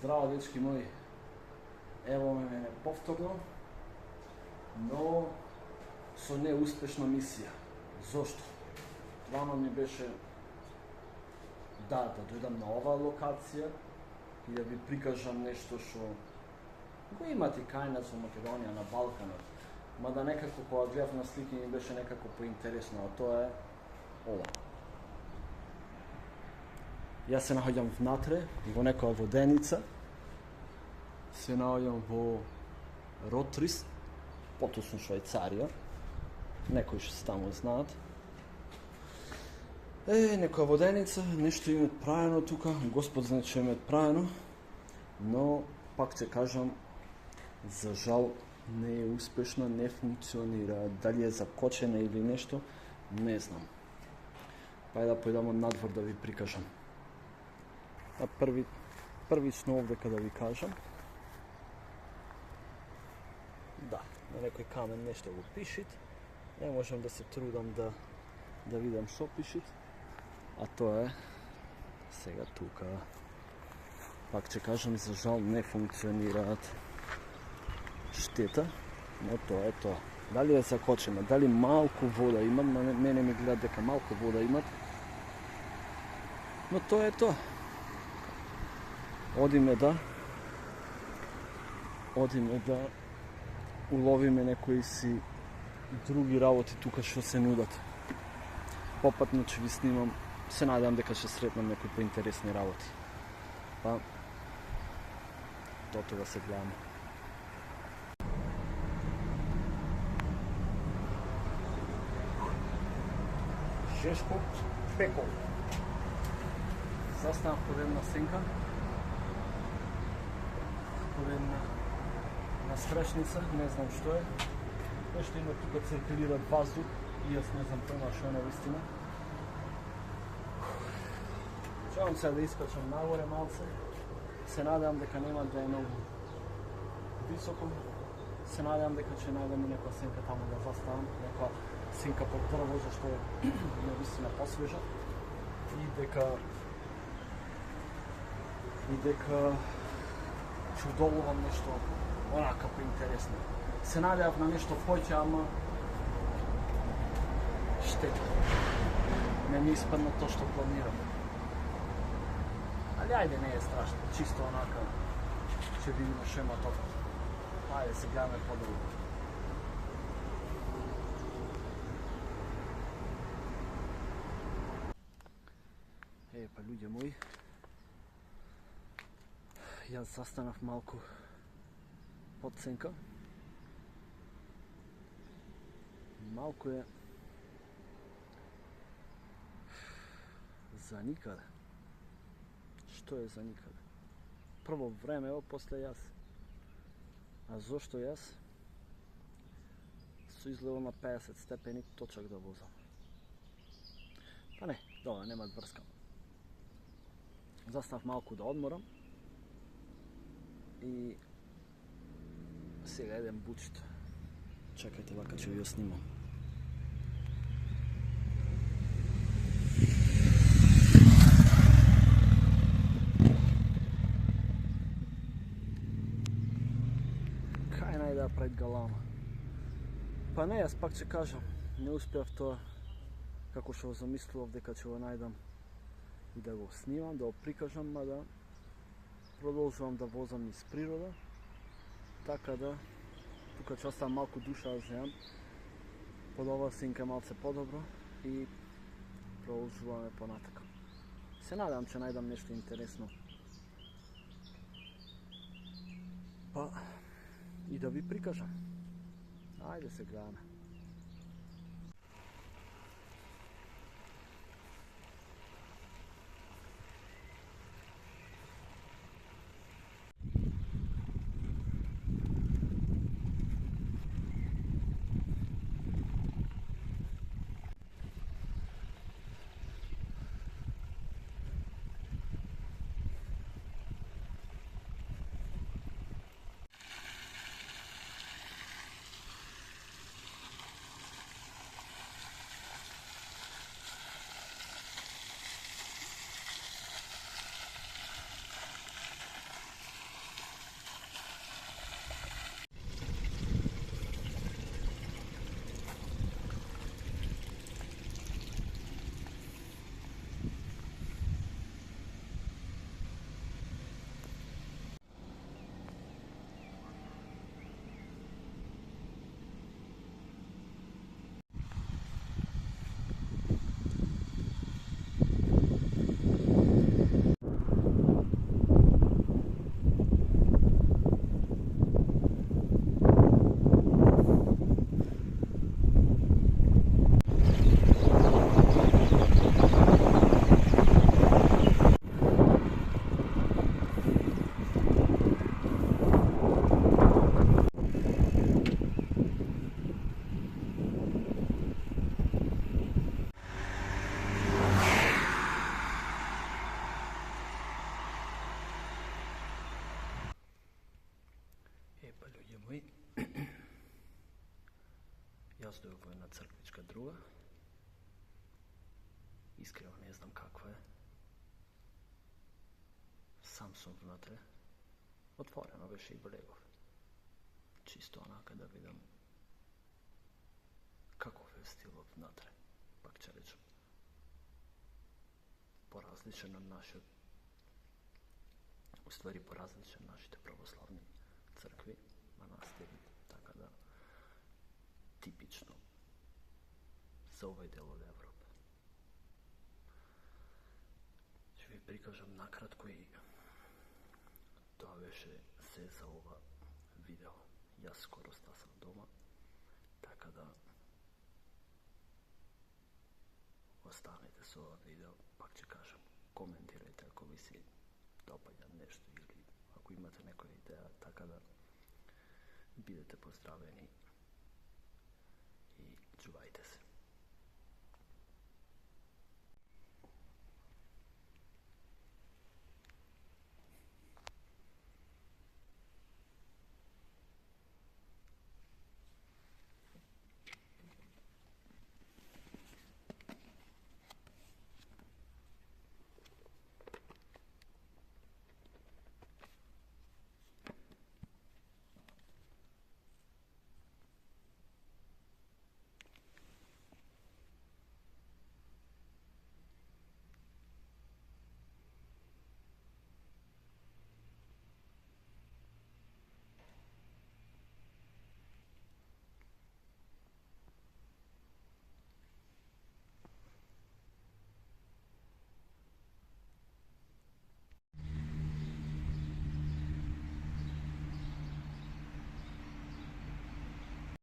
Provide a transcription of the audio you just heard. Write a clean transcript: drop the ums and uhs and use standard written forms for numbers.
Здраво, дечки мои. Ево ме повторно, но со неуспешна мисија. Зошто? Планот ми беше да дојдам на оваа локација и да ви прикажам нешто што го имате кај нас во Македонија, на Балканот. Мада некако кога гледав на слики ми беше некако поинтересно, а тоа е ова. Јас се наоѓам внатре, во некоја воденица, се наоѓам во Ротрис, поточно Швајцарија, некои што таму знаат. Некоја воденица, нешто им правено тука, Господ знае што им правено, но пак ќе кажам, за жал не е успешна, не функционира. Дали е закочена или нешто, не знам. Па да појдам од надвор да ви прикажам. А првично овдека да ви кажам. Да, на некој камен нешто го пишит. Не можам да се трудам да видам што пишит. А тоа е сега тука. Пак ќе кажам, за жал не функционираат. Штета, но тоа е тоа. Дали е закочена, дали малку вода имат, мене ми гледат дека малку вода имат. Но тоа е тоа. Одиме да уловиме некои си други работи тука што се нудат. Попатно ќе ви снимам, се надевам дека ќе сретнам некои поинтересни работи. Па, до тога се гледаме. Жешко Пекол. Застанав под една сенка, под една настрашница, не знам што е. Нешто има тука, циркулира ваздух и јас не знам тој што е на вистина. Чувам сега да искачам нагоре малце. Се надевам дека нема да е многу високо. Се надевам дека ќе најдам и некоја сенка таму да заставам, некоја сенка под дрво, зашто е навистина посвежа. И дека ќе удолувам нешто онака поинтересно. Се надевав на нешто поќе, ама штета. Не ми испадна тоа што планирам. Али ајде, не е страшно, чисто онака ќе видиме шемата. Ајде се гледаме подолго. Па луѓе мои, јас застанав малку под сенка. Малку е за никаде. Што е за никаде? Прво време, после јас. А зошто јас? Со изгледа на 50 степени точак да возам. Па не, добро, нема врска. Застанав малку да одморам и сега едем бучито. Чекајте, вака ќе ви ја снимам. Кај најде пред галама? Па не, јас пак ќе кажам, не успеав тоа како што замислував дека ќе го најдам и да го снимам, да го прикажам, мада продолжувам да возам низ природа, така да тука ќе оставам малку душа да земам, под ова сенка малце подобро и продолжуваме понатака. Се надам ќе најдам нешто интересно. Па и да ви прикажам. Ајде се гледаме. pa ljudi moji, jaz doјавам една црквичка друга, искрено не знам каква е, сам сум внатре, отворено беше и влегов, чисто онака да видам каков е стилот внатре, пак ќе речем, поразличен од нашиот, уствари поразличен од нашите православни цркви, манастири, така да типично за овој дел од Европа. Ќе ви прикажам накратко и тоа беше се за ова видео. Јас скоро стасав дома, така да останете со ова видео, пак ќе кажам, коментирајте ако ви се допаѓа нешто или ако имате некоја идеја, така да бидете поздравени и чувајте се.